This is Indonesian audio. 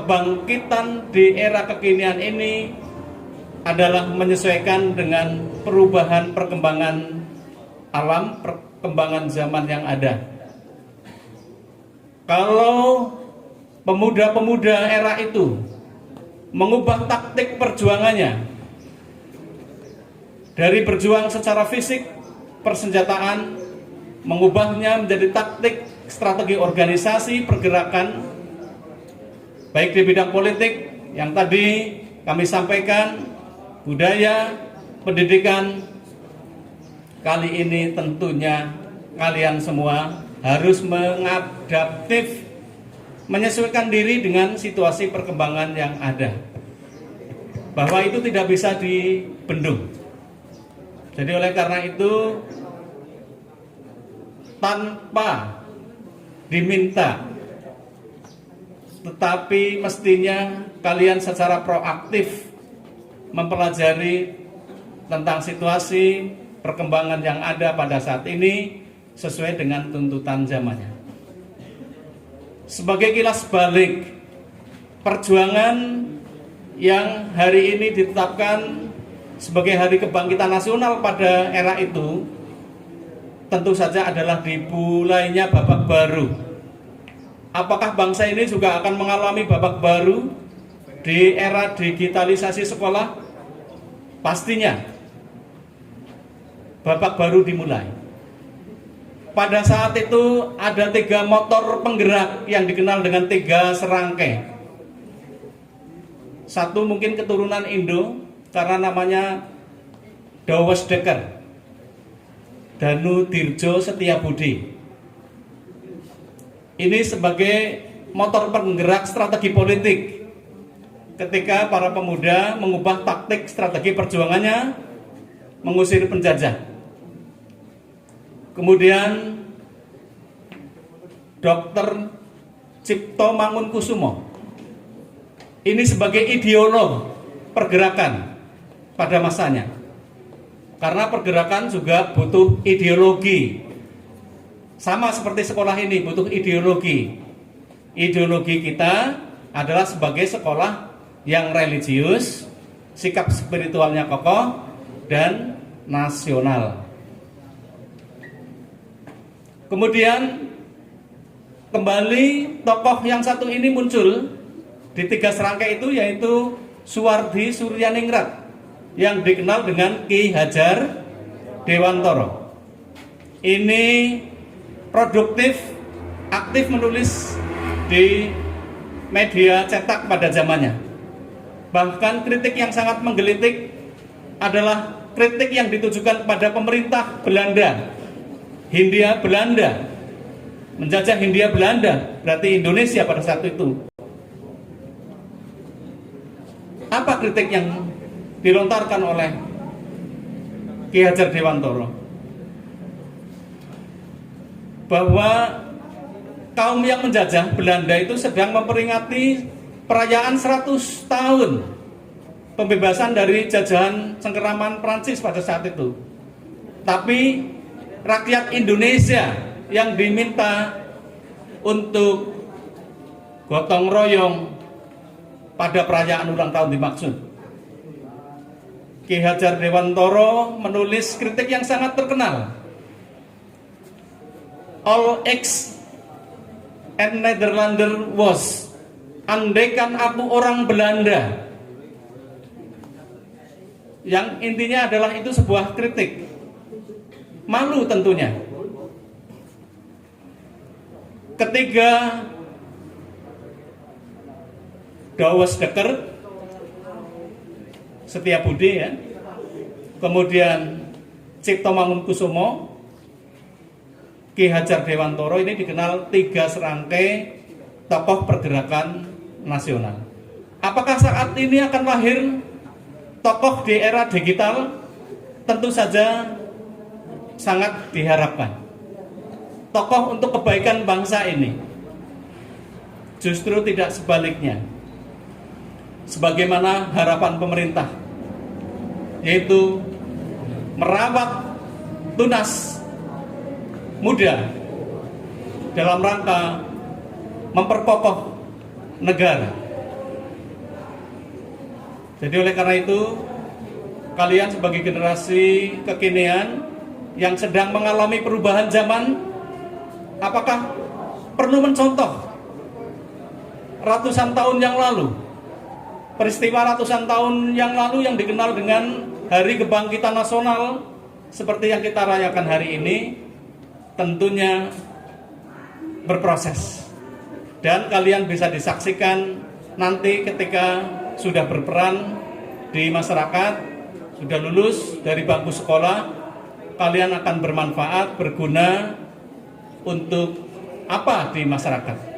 kebangkitan di era kekinian ini adalah menyesuaikan dengan perubahan perkembangan alam, perkembangan zaman yang ada. Kalau pemuda-pemuda era itu mengubah taktik perjuangannya dari berjuang secara fisik, persenjataan, mengubahnya menjadi taktik, strategi organisasi, pergerakan, baik di bidang politik yang tadi kami sampaikan, budaya, pendidikan. Kali ini tentunya kalian semua harus mengadaptif, menyesuaikan diri dengan situasi perkembangan yang ada, bahwa itu tidak bisa dibendung. Jadi oleh karena itu, tanpa diminta, tetapi mestinya kalian secara proaktif mempelajari tentang situasi perkembangan yang ada pada saat ini sesuai dengan tuntutan zamannya. Sebagai kilas balik, perjuangan yang hari ini ditetapkan sebagai Hari Kebangkitan Nasional pada era itu tentu saja adalah dimulainya babak baru. Apakah bangsa ini juga akan mengalami babak baru di era digitalisasi sekolah? Pastinya babak baru dimulai. Pada saat itu ada 3 motor penggerak yang dikenal dengan 3 serangkai. Satu mungkin keturunan Indo karena namanya Dawes Dekker, Danu Dirjo Setiabudi. Ini sebagai motor penggerak strategi politik ketika para pemuda mengubah taktik strategi perjuangannya mengusir penjajah. Kemudian Dr. Cipto Mangunkusumo ini sebagai ideolog pergerakan pada masanya, karena pergerakan juga butuh ideologi. Sama seperti sekolah ini butuh ideologi. Ideologi kita adalah sebagai sekolah yang religius, sikap spiritualnya kokoh dan nasional. Kemudian kembali tokoh yang satu ini muncul di 3 serangkai itu, yaitu Suwardi Suryaningrat yang dikenal dengan Ki Hajar Dewantoro. Ini produktif, aktif menulis di media cetak pada zamannya. Bahkan kritik yang sangat menggelitik adalah kritik yang ditujukan pada pemerintah Belanda, Hindia Belanda, menjajah Hindia Belanda, berarti Indonesia pada saat itu. Apa kritik yang dilontarkan oleh Ki Hajar Dewantoro? Bahwa kaum yang menjajah Belanda itu sedang memperingati perayaan 100 tahun pembebasan dari jajahan cengkeraman Prancis pada saat itu. Tapi rakyat Indonesia yang diminta untuk gotong royong pada perayaan ulang tahun dimaksud. Ki Hajar Dewantoro menulis kritik yang sangat terkenal. All X and Netherlander was, andaikan aku orang Belanda. Yang intinya adalah itu sebuah kritik. Malu tentunya. Ketiga, Dawes Dekker Setiabudi, ya. Kemudian Cipto Mangunkusumo, Ki Hajar Dewantoro, ini dikenal 3 serangkai tokoh pergerakan nasional. Apakah saat ini akan lahir tokoh di era digital? Tentu saja sangat diharapkan. Tokoh untuk kebaikan bangsa ini. Justru tidak sebaliknya. Sebagaimana harapan pemerintah, yaitu merawat tunas muda dalam rangka memperkokoh negara. Jadi oleh karena itu, kalian sebagai generasi kekinian yang sedang mengalami perubahan zaman, apakah perlu mencontoh ratusan tahun yang lalu, peristiwa ratusan tahun yang lalu yang dikenal dengan Hari Kebangkitan Nasional seperti yang kita rayakan hari ini? Tentunya berproses, dan kalian bisa disaksikan nanti ketika sudah berperan di masyarakat, sudah lulus dari bangku sekolah, kalian akan bermanfaat, berguna untuk apa di masyarakat.